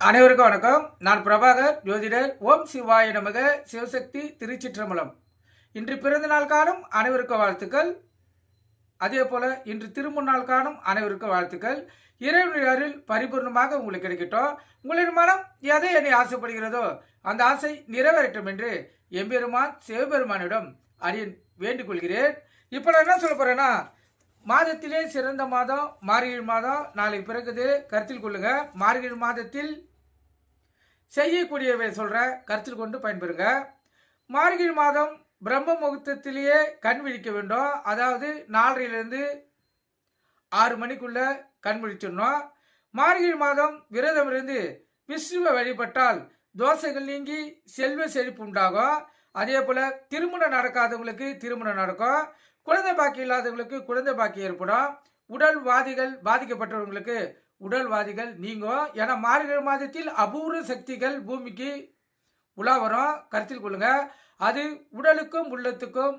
அனைவருக்கும் வணக்கம். நான் பிரபாகர் ஜோதிடர். ஓம் சிவாய நமக. சிவசக்தி திருச்சிற்றம்பலம். இன்று பிறந்த நாள் காணும் அனைவருக்கும் வாழ்த்துக்கள். அதே போல இன்று திருமுன்னாள் காணும் அனைவருக்கும் வாழ்த்துக்கள். இறைவனுடைய அருள் பரிபூர்ணமாக உங்களுக்கு கிடைக்கட்டும். உங்களின் மனம் எதை என்னை ஆசைப்படுகிறதோ அந்த ஆசை நிறைவேறட்டும் என்று எம்பெருமான் சிவபெருமானிடம் அடியேன் வேண்டிக் கொள்கிறேன். இப்போ நான் என்ன சொல்ல போறேன்னா, மாதத்திலே சிறந்த மாதம் மார்கழி மாதம் நாளை பிறகுது. கருத்தில் கொள்ளுங்க. மார்கழி மாதத்தில் செய்யக்கூடியவை சொல்ற கருத்தில் கொண்டு பயன்பெறுங்க. மார்கழி மாதம் பிரம்ம முகூர்த்தத்திலேயே கண் விழிக்க வேண்டும். அதாவது 4:30 6 மணிக்குள்ள கண் விழிச்சிடணும். மார்கழி மாதம் விரதம் இருந்து விஷ்ணுவை வழிபட்டால் தோசைகள் நீங்கி செல்வ செழிப்பு உண்டாகும். அதே போல திருமணம் நடக்காதவங்களுக்கு திருமணம் நடக்கும். குழந்தை பாக்கி இல்லாதவங்களுக்கு குழந்தை பாக்கி ஏற்படும். உடல்வாதிகள் பாதிக்கப்பட்டவர்களுக்கு உடல்வாதிகள் நீங்கும். ஏன்னா மார்கழி மாதத்தில் அபூர்வ சக்திகள் பூமிக்கு உலா வரும். கருத்தில் கொள்ளுங்க. அது உடலுக்கும் உள்ளத்துக்கும்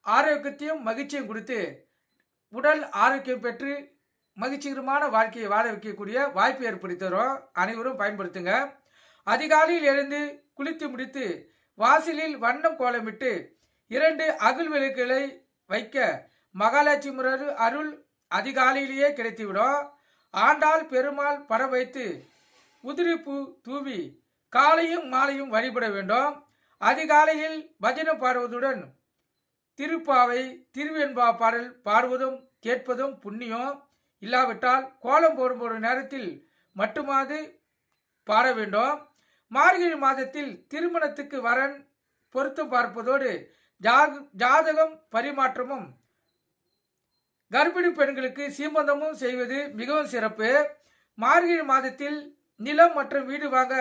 ஆரோக்கியத்தையும் மகிழ்ச்சியும் கொடுத்து உடல் ஆரோக்கியம் பெற்று மகிழ்ச்சிகரமான வாழ்க்கையை வாழ வைக்கக்கூடிய வாய்ப்பு ஏற்படுத்தி தரும். அனைவரும் பயன்படுத்துங்க. அதிகாலையில் எழுந்து குளித்து முடித்து வாசலில் வண்ணம் கோலமிட்டு 2 அகல் விளக்குகளை வைக்க மகாலட்சுமி அருள் அதிகாலையிலேயே கிடைத்துவிடும். ஆண்டாள் பெருமாள் படம் வைத்து உதிரிப்பூ தூவி காலையும் மாலையும் வழிபட வேண்டும். அதிகாலையில் பஜனை பாடுவதுடன் திருப்பாவை திருவெண்பா பாடல் பாடுவதும் கேட்பதும் புண்ணியம். இல்லாவிட்டால் கோலம் போடும் நேரத்தில் மட்டுமாவது பாட வேண்டும். மார்கழி மாதத்தில் திருமணத்துக்கு வரன் பொருத்தம் பார்ப்பதோடு ஜாதகம் பரிமாற்றமும் கர்ப்பிணி பெண்களுக்கு சீமந்தமும் செய்வது மிகவும் சிறப்பு. மார்கழி மாதத்தில் நிலம் மற்றும் வீடு வாங்க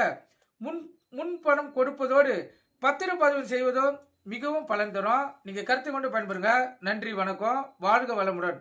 முன்பணம் கொடுப்பதோடு பத்திரப்பதிவு செய்வதும் மிகவும் பலன் தரும். நீங்க கருத்து கொண்டு பயன்பெறுங்க. நன்றி, வணக்கம். வாழ்க வளமுடன்.